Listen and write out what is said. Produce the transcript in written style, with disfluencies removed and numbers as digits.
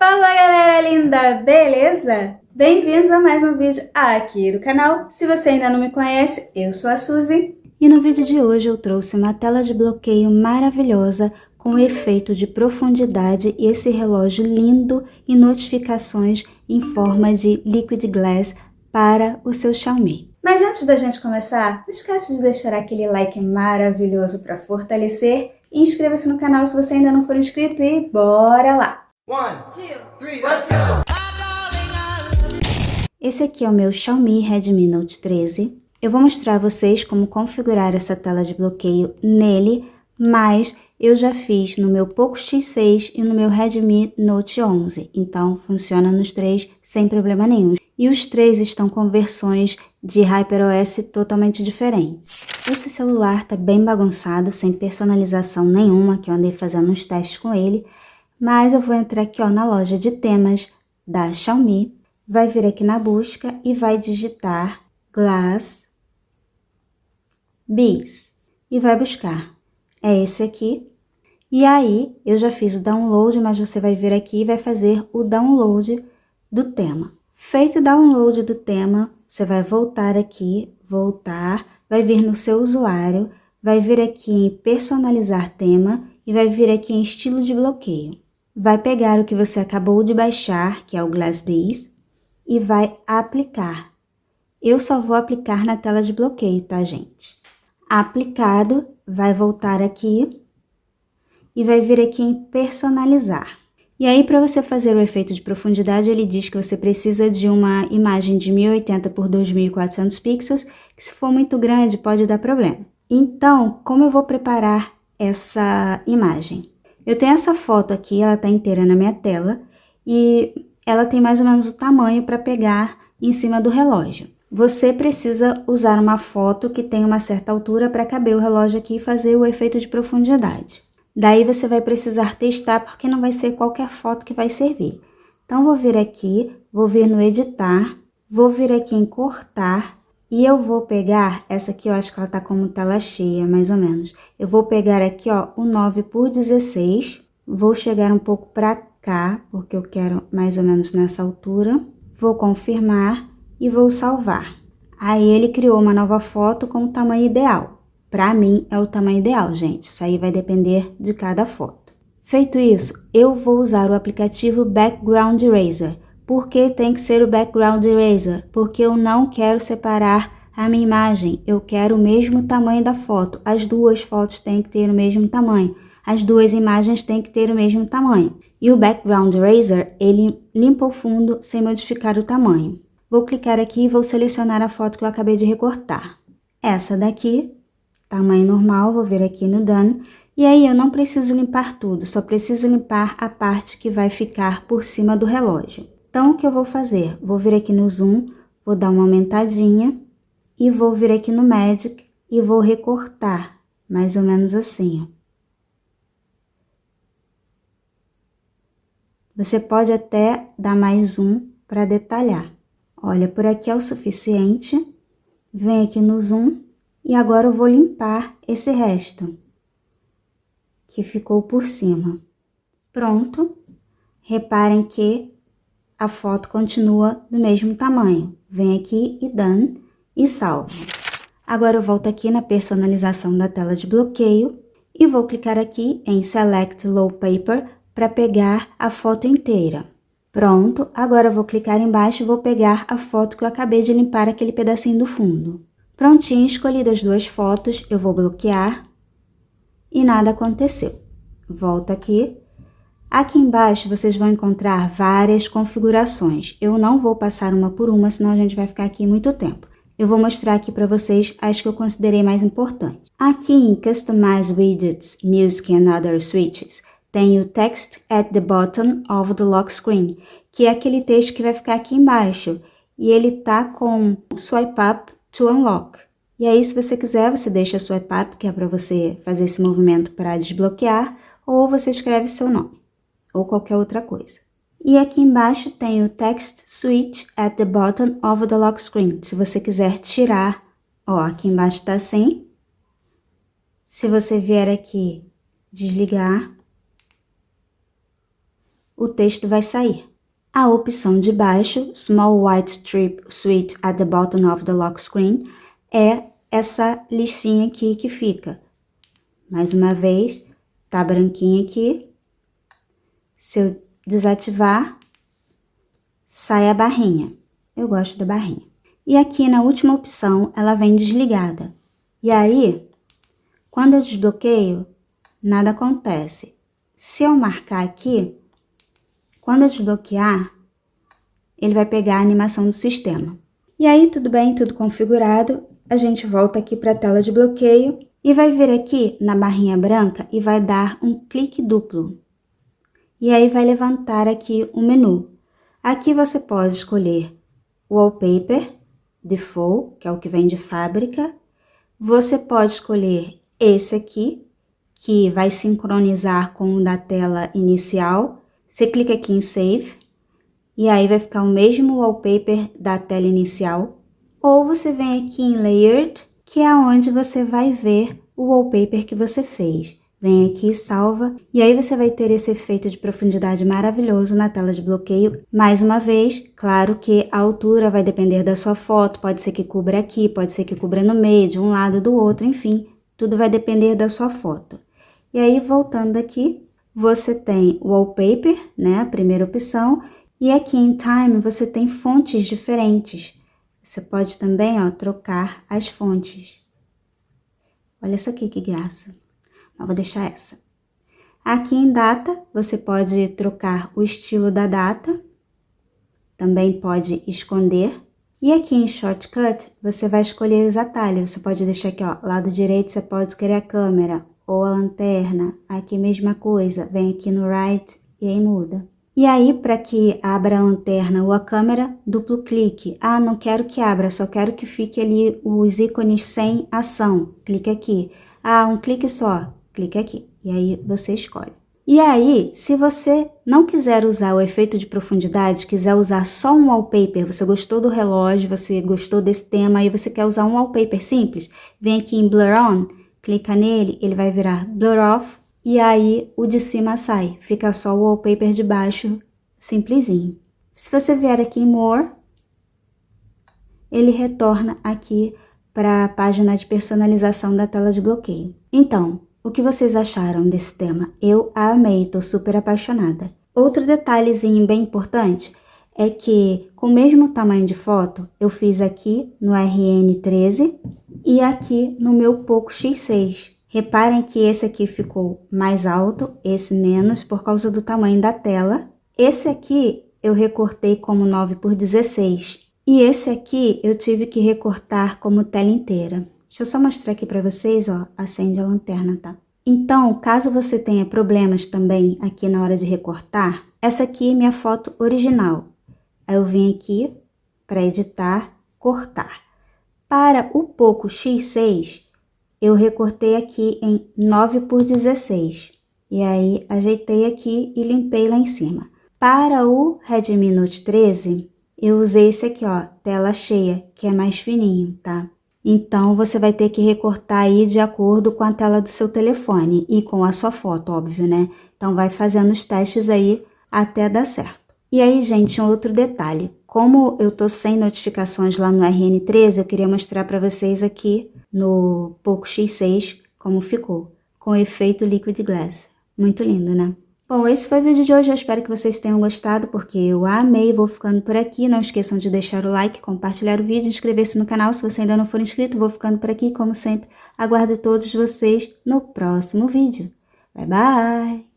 Fala galera linda, beleza? Bem-vindos a mais um vídeo aqui do canal. Se você ainda não me conhece, eu sou a Suzy. E no vídeo de hoje eu trouxe uma tela de bloqueio maravilhosa com efeito de profundidade e esse relógio lindo e notificações em forma de liquid glass para o seu Xiaomi. Mas antes da gente começar, não esquece de deixar aquele like maravilhoso para fortalecer e inscreva-se no canal se você ainda não for inscrito e bora lá! 1, 2, 3, let's go! Esse aqui é o meu Xiaomi Redmi Note 13. Eu vou mostrar a vocês como configurar essa tela de bloqueio nele, mas eu já fiz no meu Poco X6 e no meu Redmi Note 11. Então, funciona nos três sem problema nenhum. E os três estão com versões de HyperOS totalmente diferentes. Esse celular tá bem bagunçado, sem personalização nenhuma, que eu andei fazendo uns testes com ele. Mas eu vou entrar aqui ó, na loja de temas da Xiaomi, vai vir aqui na busca e vai digitar Glass Bees e vai buscar. É esse aqui. E aí, eu já fiz o download, mas você vai vir aqui e vai fazer o download do tema. Feito o download do tema, você vai voltar aqui, vai vir no seu usuário, vai vir aqui em personalizar tema e vai vir aqui em estilo de bloqueio. Vai pegar o que você acabou de baixar, que é o Glass Bees, e vai aplicar. Eu só vou aplicar na tela de bloqueio, tá, gente? Aplicado, vai voltar aqui e vai vir aqui em personalizar. E aí, para você fazer o efeito de profundidade, ele diz que você precisa de uma imagem de 1080 por 2400 pixels, que se for muito grande pode dar problema. Então, como eu vou preparar essa imagem? Eu tenho essa foto aqui, ela tá inteira na minha tela e ela tem mais ou menos o tamanho para pegar em cima do relógio. Você precisa usar uma foto que tenha uma certa altura para caber o relógio aqui e fazer o efeito de profundidade. Daí você vai precisar testar porque não vai ser qualquer foto que vai servir. Então vou vir aqui, vou vir no editar, vou vir aqui em cortar. E eu vou pegar, essa aqui eu acho que ela tá como tela cheia, mais ou menos. Eu vou pegar aqui, ó, o 9 por 16. Vou chegar um pouco pra cá, porque eu quero mais ou menos nessa altura. Vou confirmar e vou salvar. Aí ele criou uma nova foto com o tamanho ideal. Pra mim é o tamanho ideal, gente. Isso aí vai depender de cada foto. Feito isso, eu vou usar o aplicativo Background Eraser. Por que tem que ser o Background Eraser? Porque eu não quero separar a minha imagem, eu quero o mesmo tamanho da foto. As duas fotos têm que ter o mesmo tamanho. As duas imagens têm que ter o mesmo tamanho. E o Background Eraser, ele limpa o fundo sem modificar o tamanho. Vou clicar aqui e vou selecionar a foto que eu acabei de recortar. Essa daqui, tamanho normal, vou vir aqui no Done. E aí eu não preciso limpar tudo, só preciso limpar a parte que vai ficar por cima do relógio. Então, o que eu vou fazer? Vou vir aqui no Zoom, vou dar uma aumentadinha e vou vir aqui no Magic e vou recortar, mais ou menos assim, ó. Você pode até dar mais um para detalhar. Olha, por aqui é o suficiente. Vem aqui no Zoom e agora eu vou limpar esse resto que ficou por cima. Pronto. Reparem que a foto continua do mesmo tamanho. Vem aqui e Done e salvo. Agora eu volto aqui na personalização da tela de bloqueio e vou clicar aqui em Select Wallpaper para pegar a foto inteira. Pronto, agora eu vou clicar embaixo e vou pegar a foto que eu acabei de limpar aquele pedacinho do fundo. Prontinho, escolhi as duas fotos, eu vou bloquear e nada aconteceu. Volto aqui. Aqui embaixo vocês vão encontrar várias configurações. Eu não vou passar uma por uma, senão a gente vai ficar aqui muito tempo. Eu vou mostrar aqui para vocês as que eu considerei mais importantes. Aqui em Customize Widgets, Music and Other Switches, tem o Text at the Bottom of the Lock Screen, que é aquele texto que vai ficar aqui embaixo. E ele tá com Swipe Up to Unlock. E aí, se você quiser, você deixa Swipe Up, que é para você fazer esse movimento para desbloquear, ou você escreve seu nome, ou qualquer outra coisa. E aqui embaixo tem o Text Switch at the Bottom of the Lock Screen. Se você quiser tirar, ó, aqui embaixo tá assim. Se você vier aqui desligar, o texto vai sair. A opção de baixo, Small White Strip Switch at the bottom of the lock screen, é essa listinha aqui que fica. Mais uma vez, tá branquinho aqui. Se eu desativar, sai a barrinha. Eu gosto da barrinha. E aqui na última opção, ela vem desligada. E aí, quando eu desbloqueio, nada acontece. Se eu marcar aqui, quando eu desbloquear, ele vai pegar a animação do sistema. E aí, tudo bem, tudo configurado, a gente volta aqui para a tela de bloqueio e vai vir aqui na barrinha branca e vai dar um clique duplo. E aí vai levantar aqui o menu. Aqui você pode escolher Wallpaper, Default, que é o que vem de fábrica. Você pode escolher esse aqui, que vai sincronizar com o da tela inicial. Você clica aqui em Save, e aí vai ficar o mesmo wallpaper da tela inicial. Ou você vem aqui em Layered, que é onde você vai ver o wallpaper que você fez. Vem aqui e salva, e aí você vai ter esse efeito de profundidade maravilhoso na tela de bloqueio. Mais uma vez, claro que a altura vai depender da sua foto, pode ser que cubra aqui, pode ser que cubra no meio, de um lado do outro, enfim, tudo vai depender da sua foto. E aí, voltando aqui, você tem o Wallpaper, né, a primeira opção, e aqui em Time você tem fontes diferentes. Você pode também, ó, trocar as fontes. Olha essa aqui, que graça. Eu vou deixar essa. Aqui em Data, você pode trocar o estilo da data. Também pode esconder. E aqui em Shortcut, você vai escolher os atalhos. Você pode deixar aqui, ó, lado direito, você pode escolher a câmera ou a lanterna. Aqui mesma coisa, vem aqui no Right e aí muda. E aí, para que abra a lanterna ou a câmera, duplo clique. Ah, não quero que abra, só quero que fique ali os ícones sem ação. Clique aqui. Ah, um clique só. Clique aqui. E aí você escolhe. E aí, se você não quiser usar o efeito de profundidade, quiser usar só um wallpaper, você gostou do relógio, você gostou desse tema e você quer usar um wallpaper simples, vem aqui em Blur On, clica nele, ele vai virar Blur Off e aí o de cima sai. Fica só o wallpaper de baixo, simplesinho. Se você vier aqui em More, ele retorna aqui para a página de personalização da tela de bloqueio. Então, o que vocês acharam desse tema? Eu amei, tô super apaixonada. Outro detalhezinho bem importante é que com o mesmo tamanho de foto, eu fiz aqui no RN13 e aqui no meu Poco X6. Reparem que esse aqui ficou mais alto, esse menos, por causa do tamanho da tela. Esse aqui eu recortei como 9x16 e esse aqui eu tive que recortar como tela inteira. Deixa eu só mostrar aqui para vocês, ó, acende a lanterna, tá? Então, caso você tenha problemas também aqui na hora de recortar, essa aqui é minha foto original. Aí eu vim aqui para editar, cortar. Para o Poco X6, eu recortei aqui em 9x16. E aí, ajeitei aqui e limpei lá em cima. Para o Redmi Note 13, eu usei esse aqui, ó, tela cheia, que é mais fininho, tá? Então, você vai ter que recortar aí de acordo com a tela do seu telefone e com a sua foto, óbvio, né? Então, vai fazendo os testes aí até dar certo. E aí, gente, um outro detalhe. Como eu tô sem notificações lá no RN13, eu queria mostrar para vocês aqui no Poco X6 como ficou, com o efeito Liquid Glass. Muito lindo, né? Bom, esse foi o vídeo de hoje, eu espero que vocês tenham gostado, porque eu amei, vou ficando por aqui. Não esqueçam de deixar o like, compartilhar o vídeo, inscrever-se no canal se você ainda não for inscrito. Vou ficando por aqui, como sempre, aguardo todos vocês no próximo vídeo. Bye, bye!